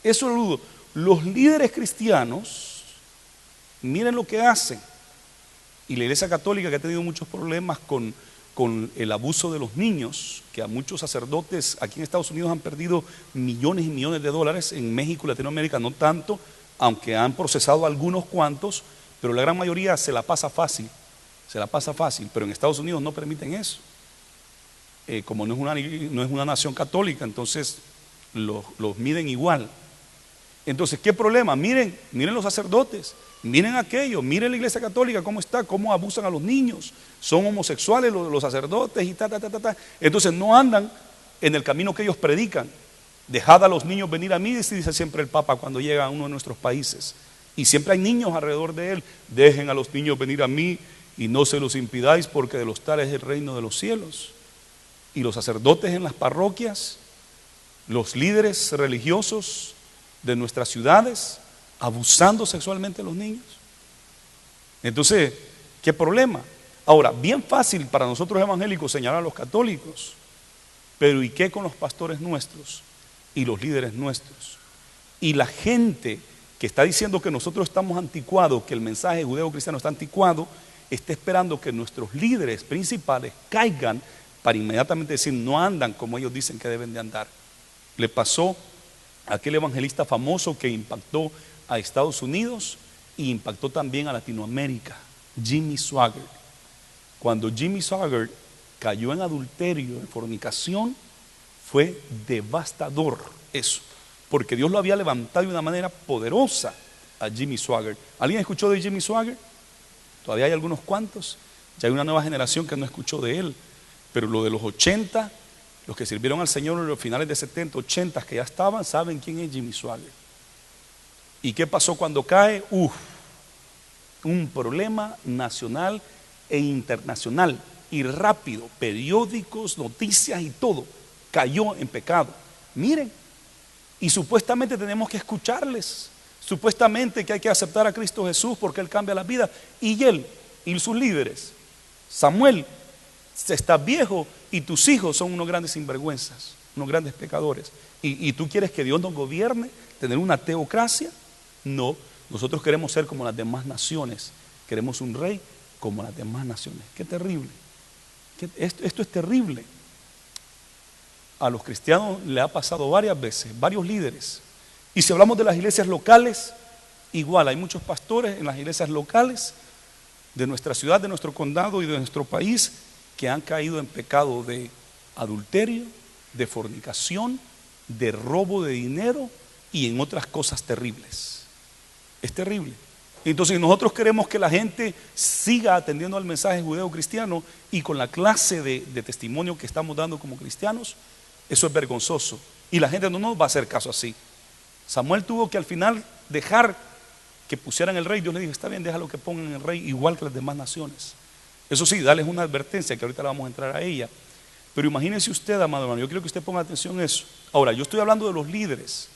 eso es lo duro. Los líderes cristianos, miren lo que hacen. Y la iglesia católica, que ha tenido muchos problemas con con el abuso de los niños, que a muchos sacerdotes aquí en Estados Unidos han perdido millones y millones de dólares, en México y Latinoamérica no tanto, aunque han procesado algunos cuantos, pero la gran mayoría se la pasa fácil, pero en Estados Unidos no permiten eso. Como no es una nación católica, entonces los miden igual. Entonces, ¿qué problema? Miren los sacerdotes, miren aquello, miren la iglesia católica, cómo está, cómo abusan a los niños, son homosexuales los sacerdotes y ta. Entonces no andan en el camino que ellos predican. Dejad a los niños venir a mí, dice siempre el Papa cuando llega a uno de nuestros países. Y siempre hay niños alrededor de él. Dejen a los niños venir a mí y no se los impidáis, porque de los tales es el reino de los cielos. Y los sacerdotes en las parroquias, los líderes religiosos de nuestras ciudades, abusando sexualmente de los niños. Entonces, ¿qué problema? Ahora, bien fácil para nosotros evangélicos señalar a los católicos, pero ¿y qué con los pastores nuestros y los líderes nuestros? Y la gente que está diciendo que nosotros estamos anticuados, que el mensaje judeo-cristiano está anticuado, está esperando que nuestros líderes principales caigan para inmediatamente decir, no andan como ellos dicen que deben de andar. Le pasó a aquel evangelista famoso que impactó a Estados Unidos y impactó también a Latinoamérica, Jimmy Swaggart. Cuando Jimmy Swaggart cayó en adulterio, en fornicación, fue devastador eso, porque Dios lo había levantado de una manera poderosa a Jimmy Swaggart. ¿Alguien escuchó de Jimmy Swaggart? Todavía hay algunos cuantos, ya hay una nueva generación que no escuchó de él, pero lo de los 80, los que sirvieron al Señor en los finales de 70, 80 que ya estaban, saben quién es Jimmy Swaggart. ¿Y qué pasó cuando cae? Un problema nacional e internacional y rápido, periódicos, noticias y todo, cayó en pecado. Miren, y supuestamente tenemos que escucharles, supuestamente que hay que aceptar a Cristo Jesús porque Él cambia la vida, y él y sus líderes, Samuel, estás viejo y tus hijos son unos grandes sinvergüenzas, unos grandes pecadores, y tú quieres que Dios nos gobierne, tener una teocracia. No, nosotros queremos ser como las demás naciones, queremos un rey como las demás naciones. Qué terrible, esto es terrible. A los cristianos le ha pasado varias veces, varios líderes. Y si hablamos de las iglesias locales, igual hay muchos pastores en las iglesias locales de nuestra ciudad, de nuestro condado y de nuestro país que han caído en pecado de adulterio, de fornicación, de robo de dinero y en otras cosas terribles. Es terrible. Entonces nosotros queremos que la gente siga atendiendo al mensaje judeo-cristiano, y con la clase de testimonio que estamos dando como cristianos, eso es vergonzoso. Y la gente no nos va a hacer caso así. Samuel tuvo que al final dejar que pusieran el rey. Dios le dijo, está bien, déjalo que pongan el rey igual que las demás naciones. Eso sí, darles una advertencia que ahorita la vamos a entrar a ella. Pero imagínese usted, amado hermano, yo quiero que usted ponga atención a eso. Ahora, yo estoy hablando de los líderes,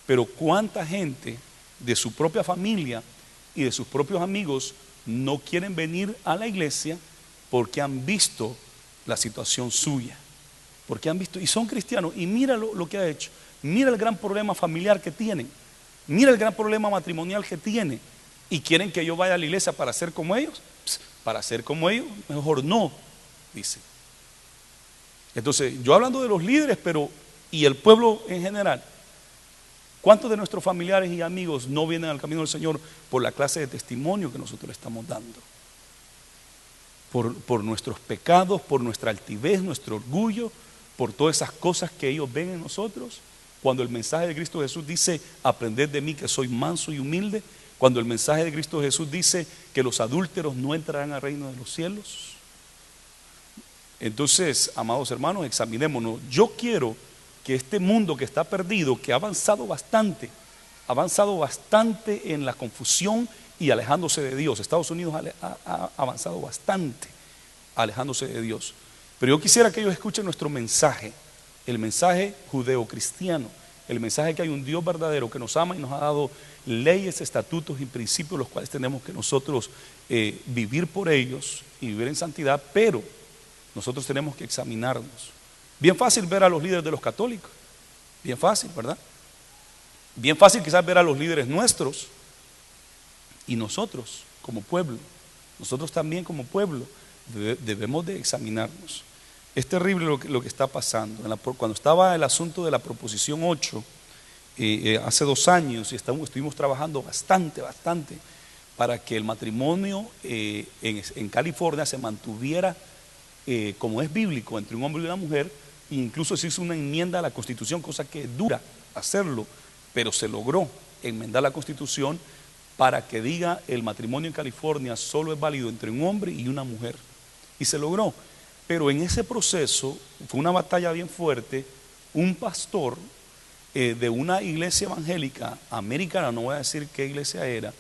pero ¿cuánta gente de su propia familia y de sus propios amigos no quieren venir a la iglesia porque han visto la situación suya? Porque han visto, y son cristianos, y mira lo que ha hecho. Mira el gran problema familiar que tienen, mira el gran problema matrimonial que tiene, y quieren que yo vaya a la iglesia para ser como ellos. Para ser como ellos, mejor no, dice. Entonces, yo hablando de los líderes, pero y el pueblo en general, ¿cuántos de nuestros familiares y amigos no vienen al camino del Señor por la clase de testimonio que nosotros le estamos dando? Por nuestros pecados, por nuestra altivez, nuestro orgullo, por todas esas cosas que ellos ven en nosotros. Cuando el mensaje de Cristo Jesús dice, aprended de mí que soy manso y humilde. Cuando el mensaje de Cristo Jesús dice que los adúlteros no entrarán al reino de los cielos. Entonces, amados hermanos, examinémonos. Yo quiero que este mundo que está perdido, que ha avanzado bastante en la confusión y alejándose de Dios. Estados Unidos ha avanzado bastante alejándose de Dios. Pero yo quisiera que ellos escuchen nuestro mensaje, el mensaje judeo-cristiano, el mensaje que hay un Dios verdadero que nos ama y nos ha dado leyes, estatutos y principios los cuales tenemos que nosotros vivir por ellos y vivir en santidad, pero nosotros tenemos que examinarnos. Bien fácil ver a los líderes de los católicos, bien fácil, ¿verdad? Bien fácil quizás ver a los líderes nuestros, y nosotros como pueblo, nosotros también como pueblo, debemos de examinarnos. Es terrible lo que está pasando. Cuando estaba el asunto de la proposición 8, hace 2 años, y estuvimos trabajando bastante para que el matrimonio en California se mantuviera como es bíblico entre un hombre y una mujer. E incluso se hizo una enmienda a la Constitución, cosa que es dura hacerlo, pero se logró enmendar la Constitución para que diga el matrimonio en California solo es válido entre un hombre y una mujer, y se logró. Pero en ese proceso fue una batalla bien fuerte. Un pastor de una iglesia evangélica americana, no voy a decir qué iglesia era,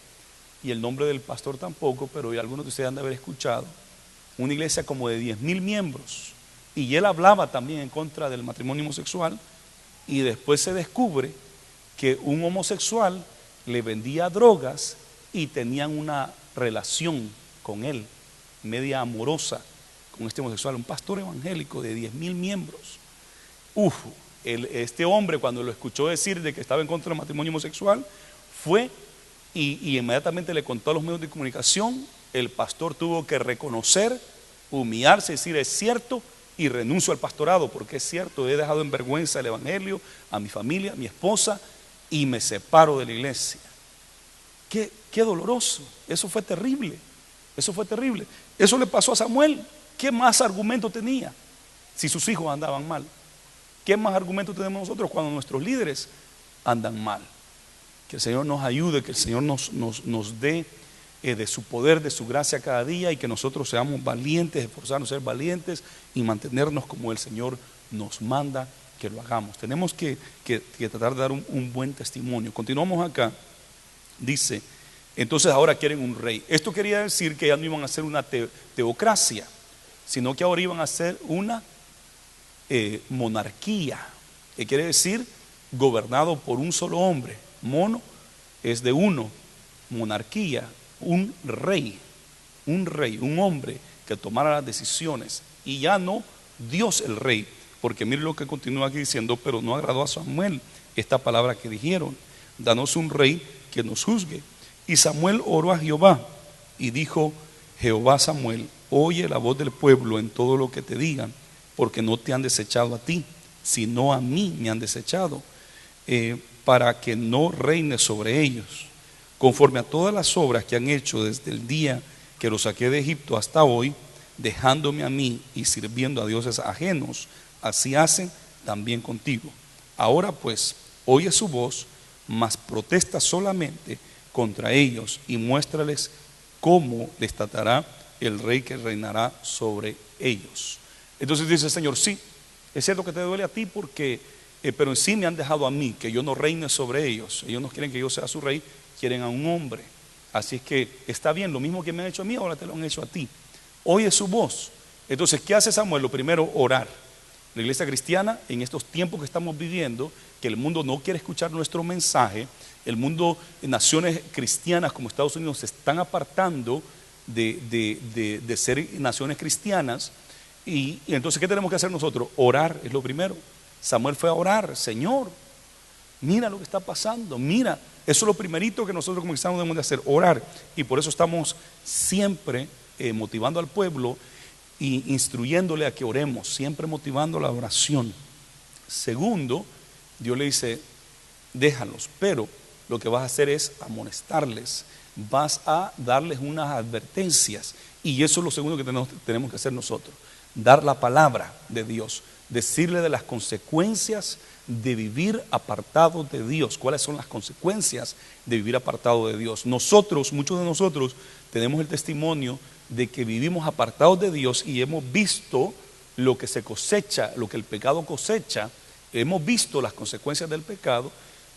y el nombre del pastor tampoco, pero algunos de ustedes han de haber escuchado, una iglesia como de 10,000 miembros, y él hablaba también en contra del matrimonio homosexual, y después se descubre que un homosexual le vendía drogas y tenían una relación con él, media amorosa, con este homosexual, un pastor evangélico de 10,000 miembros. Este hombre, cuando lo escuchó decir de que estaba en contra del matrimonio homosexual, fue y inmediatamente le contó a los medios de comunicación. El pastor tuvo que reconocer, humillarse, decir es cierto, y renuncio al pastorado porque es cierto, he dejado en vergüenza el evangelio, a mi familia, a mi esposa, y me separo de la iglesia. Qué doloroso, eso fue terrible, eso fue terrible. Eso le pasó a Samuel. ¿Qué más argumento tenía si sus hijos andaban mal? ¿Qué más argumento tenemos nosotros cuando nuestros líderes andan mal? Que el Señor nos ayude, que el Señor nos dé de su poder, de su gracia cada día, y que nosotros seamos valientes, esforzarnos a ser valientes y mantenernos como el Señor nos manda que lo hagamos. Tenemos que tratar de dar un buen testimonio. Continuamos acá. Dice, entonces ahora quieren un rey. Esto quería decir que ya no iban a ser una teocracia, sino que ahora iban a ser una monarquía, que quiere decir gobernado por un solo hombre. Mono es de uno, monarquía, un rey, un hombre que tomara las decisiones, y ya no Dios el rey, porque mire lo que continúa aquí diciendo, pero no agradó a Samuel esta palabra que dijeron, danos un rey que nos juzgue. Y Samuel oró a Jehová y dijo Jehová a Samuel, oye la voz del pueblo en todo lo que te digan, porque no te han desechado a ti, sino a mí me han desechado, para que no reines sobre ellos, conforme a todas las obras que han hecho desde el día que los saqué de Egipto hasta hoy, dejándome a mí y sirviendo a dioses ajenos, así hacen también contigo. Ahora pues, oye su voz, mas protesta solamente contra ellos y muéstrales cómo les tratará el rey que reinará sobre ellos. Entonces dice el Señor, sí, es cierto que te duele a ti porque, pero en sí me han dejado a mí, que yo no reine sobre ellos. Ellos no quieren que yo sea su rey, quieren a un hombre. Así es que está bien, lo mismo que me han hecho a mí, ahora te lo han hecho a ti. Oye su voz. Entonces, ¿qué hace Samuel? Lo primero, orar. La iglesia cristiana, en estos tiempos que estamos viviendo, que el mundo no quiere escuchar nuestro mensaje, el mundo, naciones cristianas como Estados Unidos se están apartando de ser naciones cristianas. Y entonces, ¿qué tenemos que hacer nosotros? Orar es lo primero. Samuel fue a orar, Señor, mira lo que está pasando, mira. Eso es lo primerito que nosotros como cristianos debemos de hacer, orar. Y por eso estamos siempre motivando al pueblo y instruyéndole a que oremos, siempre motivando la oración. Segundo, Dios le dice, déjalos, pero lo que vas a hacer es amonestarles, vas a darles unas advertencias. Y eso es lo segundo que tenemos que hacer nosotros, dar la palabra de Dios, decirle de las consecuencias de vivir apartado de Dios. ¿Cuáles son las consecuencias de vivir apartado de Dios? Nosotros, muchos de nosotros, tenemos el testimonio de que vivimos apartados de Dios y hemos visto lo que se cosecha, lo que el pecado cosecha. Hemos visto las consecuencias del pecado,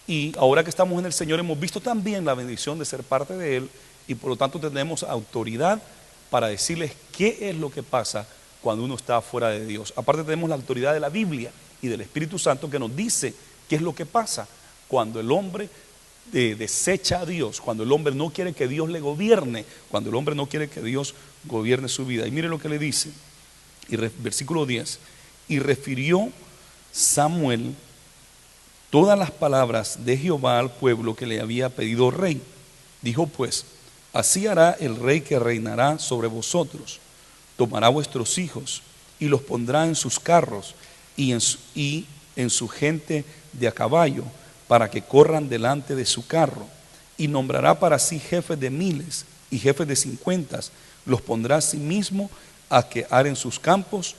y ahora que estamos en el Señor hemos visto también la bendición de ser parte de Él, y por lo tanto tenemos autoridad para decirles qué es lo que pasa cuando uno está fuera de Dios. Aparte tenemos la autoridad de la Biblia y del Espíritu Santo que nos dice qué es lo que pasa cuando el hombre desecha a Dios, cuando el hombre no quiere que Dios le gobierne, cuando el hombre no quiere que Dios gobierne su vida. Y mire lo que le dice, versículo 10, y refirió Samuel todas las palabras de Jehová al pueblo que le había pedido rey. Dijo pues, así hará el rey que reinará sobre vosotros. tomará vuestros hijos y los pondrá en sus carros y en su gente de a caballo, para que corran delante de su carro, y nombrará para sí jefes de miles y jefes de 50, los pondrá a sí mismo a que aren sus campos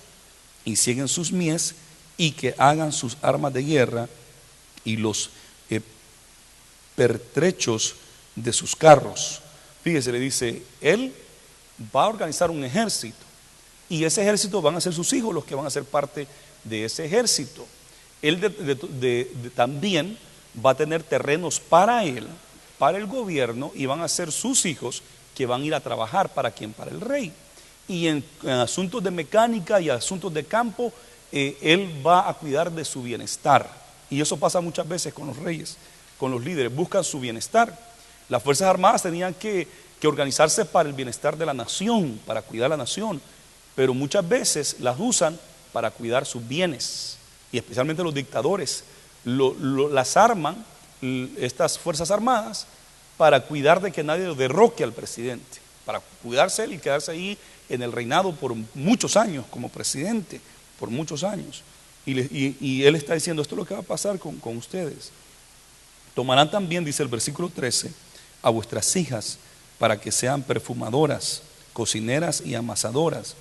y sieguen sus mies, y que hagan sus armas de guerra y los pertrechos de sus carros. Fíjese, le dice, él va a organizar un ejército, y ese ejército van a ser sus hijos los que van a ser parte de ese ejército. Él también va a tener terrenos para él, para el gobierno, y van a ser sus hijos que van a ir a trabajar. ¿Para quién? Para el rey. Y en asuntos de mecánica y asuntos de campo, él va a cuidar de su bienestar. Y eso pasa muchas veces con los reyes, con los líderes, buscan su bienestar. Las Fuerzas Armadas tenían que organizarse para el bienestar de la nación, para cuidar la nación, pero muchas veces las usan para cuidar sus bienes, y especialmente los dictadores las arman, estas Fuerzas Armadas, para cuidar de que nadie lo derroque al presidente, para cuidarse él y quedarse ahí en el reinado por muchos años como presidente, por muchos años. Y él está diciendo, esto es lo que va a pasar con ustedes. Tomarán también, dice el versículo 13, a vuestras hijas para que sean perfumadoras, cocineras y amasadoras.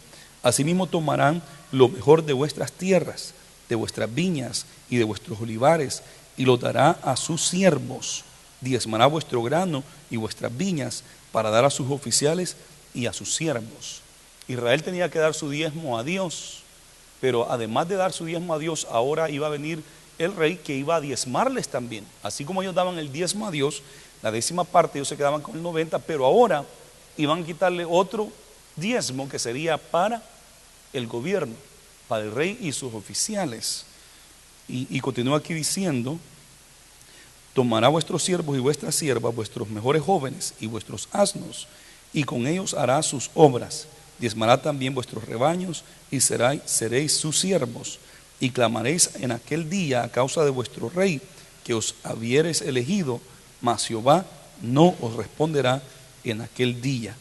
Asimismo tomarán lo mejor de vuestras tierras, de vuestras viñas y de vuestros olivares, y lo dará a sus siervos. Diezmará vuestro grano y vuestras viñas para dar a sus oficiales y a sus siervos. Israel tenía que dar su diezmo a Dios, pero además de dar su diezmo a Dios, ahora iba a venir el rey que iba a diezmarles también. Así como ellos daban el diezmo a Dios, la 10ª parte, ellos se quedaban con el 90, pero ahora iban a quitarle otro diezmo que sería para el gobierno, para el rey y sus oficiales. Y continúa aquí diciendo, tomará vuestros siervos y vuestras siervas, vuestros mejores jóvenes y vuestros asnos, y con ellos hará sus obras. Diezmará también vuestros rebaños, y seréis sus siervos, y clamaréis en aquel día a causa de vuestro rey, que os habiereis elegido, mas Jehová no os responderá en aquel día.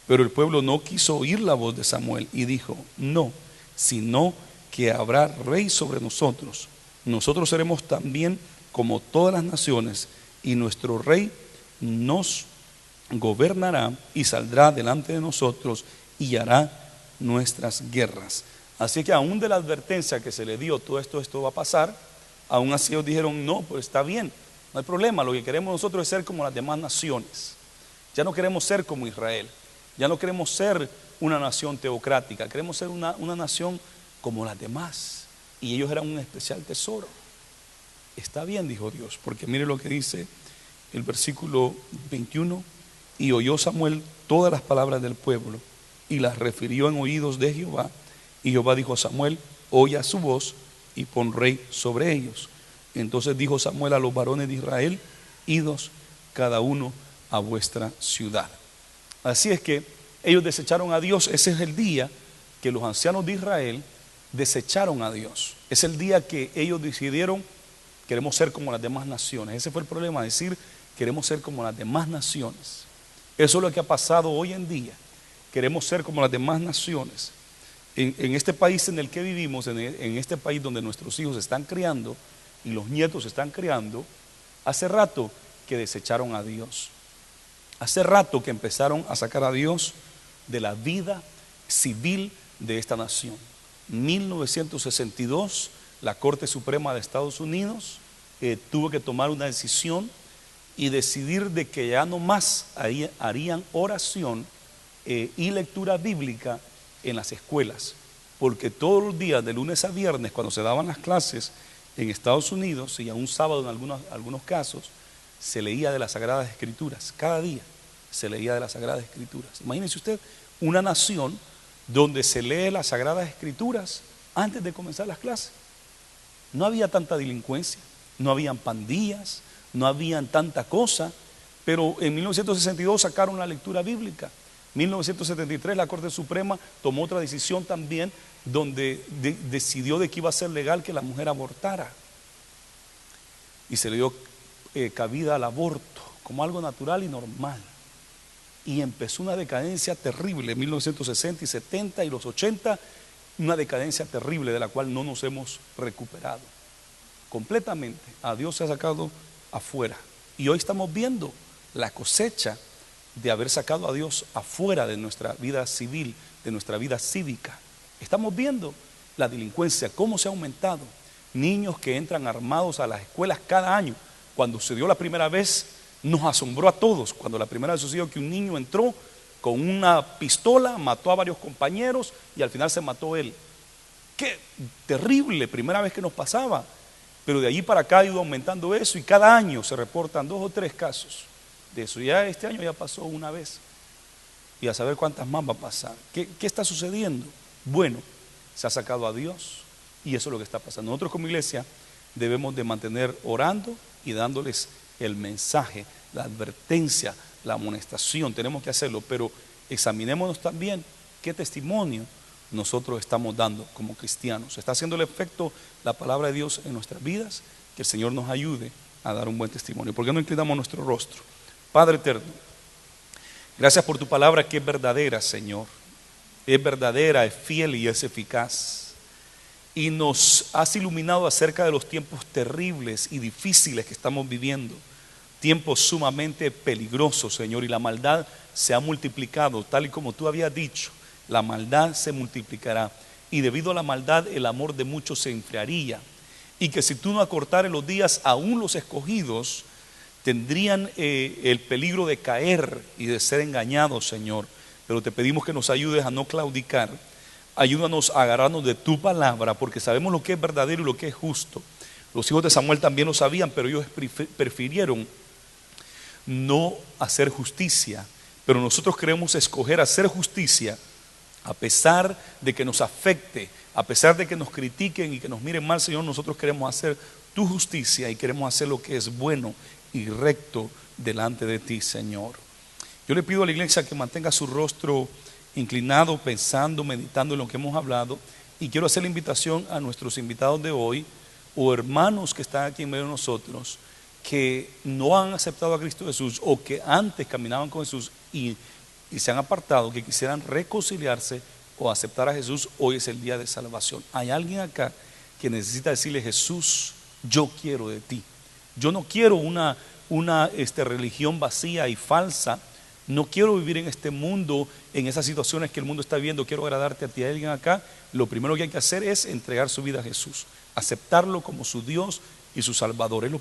Pero el pueblo no quiso oír la voz de Samuel, y dijo, no, sino que habrá rey sobre nosotros. Nosotros seremos también como todas las naciones, y nuestro rey nos gobernará y saldrá delante de nosotros y hará nuestras guerras. Así que aún de la advertencia que se le dio, todo esto va a pasar, aún así ellos dijeron, no, pues está bien, no hay problema, lo que queremos nosotros es ser como las demás naciones. Ya no queremos ser como Israel, ya no queremos ser una nación teocrática, queremos ser una nación como las demás. Y ellos eran un especial tesoro. Está bien, dijo Dios, porque mire lo que dice el versículo 21, y oyó Samuel todas las palabras del pueblo, y las refirió en oídos de Jehová. Y Jehová dijo a Samuel, oye su voz y pon rey sobre ellos. Entonces dijo Samuel a los varones de Israel, idos cada uno a vuestra ciudad. Así es que ellos desecharon a Dios. Ese es el día que los ancianos de Israel desecharon a Dios. Es el día que ellos decidieron, queremos ser como las demás naciones. Ese fue el problema, decir, queremos ser como las demás naciones. Eso es lo que ha pasado hoy en día. Queremos ser como las demás naciones. En este país en el que vivimos, en este país donde nuestros hijos se están criando y los nietos se están criando, hace rato que desecharon a Dios. Hace rato que empezaron a sacar a Dios de la vida civil de esta nación. 1962, la Corte Suprema de Estados Unidos tuvo que tomar una decisión y decidir de que ya no más harían oración y lectura bíblica en las escuelas, porque todos los días de lunes a viernes, cuando se daban las clases en Estados Unidos, y aún sábado en algunos casos, se leía de las Sagradas Escrituras. Cada día se leía de las Sagradas Escrituras. Imagínense usted una nación donde se lee las Sagradas Escrituras antes de comenzar las clases. No había tanta delincuencia, no habían pandillas, no habían tanta cosa, pero en 1962 sacaron la lectura bíblica. 1973 la Corte Suprema tomó otra decisión también, donde decidió de que iba a ser legal que la mujer abortara, y se le dio cabida al aborto como algo natural y normal. y empezó una decadencia terrible, 1960 y 70 y los 80, una decadencia terrible de la cual no nos hemos recuperado. Completamente, a Dios se ha sacado afuera. Y hoy estamos viendo la cosecha de haber sacado a Dios afuera de nuestra vida civil, de nuestra vida cívica. Estamos viendo la delincuencia, cómo se ha aumentado. Niños que entran armados a las escuelas cada año. Cuando sucedió la primera vez, nos asombró a todos. Cuando la primera vez sucedió que un niño entró con una pistola, mató a varios compañeros y al final se mató él. Qué terrible, primera vez que nos pasaba. Pero de allí para acá ha ido aumentando eso y cada año se reportan 2 o 3 casos de eso. Ya este año ya pasó una vez y a saber cuántas más va a pasar. ¿Qué está sucediendo? Bueno, se ha sacado a Dios y eso es lo que está pasando. Nosotros como iglesia debemos de mantener orando y dándoles el mensaje, la advertencia, la amonestación. Tenemos que hacerlo, pero examinémonos también qué testimonio nosotros estamos dando como cristianos. ¿Está haciendo el efecto la palabra de Dios en nuestras vidas? Que el Señor nos ayude a dar un buen testimonio. ¿Por qué no inclinamos nuestro rostro? Padre eterno, gracias por tu palabra que es verdadera, Señor. Es verdadera, es fiel y es eficaz. Y nos has iluminado acerca de los tiempos terribles y difíciles que estamos viviendo. Tiempos sumamente peligrosos, Señor, y la maldad se ha multiplicado, tal y como tú habías dicho. La maldad se multiplicará y debido a la maldad el amor de muchos se enfriaría, y que si tú no acortares los días, aún los escogidos tendrían el peligro de caer y de ser engañados, Señor. Pero te pedimos que nos ayudes a no claudicar. Ayúdanos a agarrarnos de tu palabra, porque sabemos lo que es verdadero y lo que es justo. Los hijos de Samuel también lo sabían, pero ellos prefirieron no hacer justicia. Pero nosotros queremos escoger hacer justicia a pesar de que nos afecte, a pesar de que nos critiquen y que nos miren mal, Señor. Nosotros queremos hacer tu justicia y queremos hacer lo que es bueno y recto delante de ti, Señor. Yo le pido a la iglesia que mantenga su rostro inclinado, pensando, meditando en lo que hemos hablado, y quiero hacer la invitación a nuestros invitados de hoy o hermanos que están aquí en medio de nosotros que no han aceptado a Cristo Jesús o que antes caminaban con Jesús y se han apartado, que quisieran reconciliarse o aceptar a Jesús. Hoy es el día de salvación. Hay alguien acá que necesita decirle: Jesús, yo quiero de ti. Yo no quiero una religión vacía y falsa. No quiero vivir en este mundo, en esas situaciones que el mundo está viviendo. Quiero agradarte a ti. Hay alguien acá. Lo primero que hay que hacer es entregar su vida a Jesús, aceptarlo como su Dios y su Salvador. Es lo primero.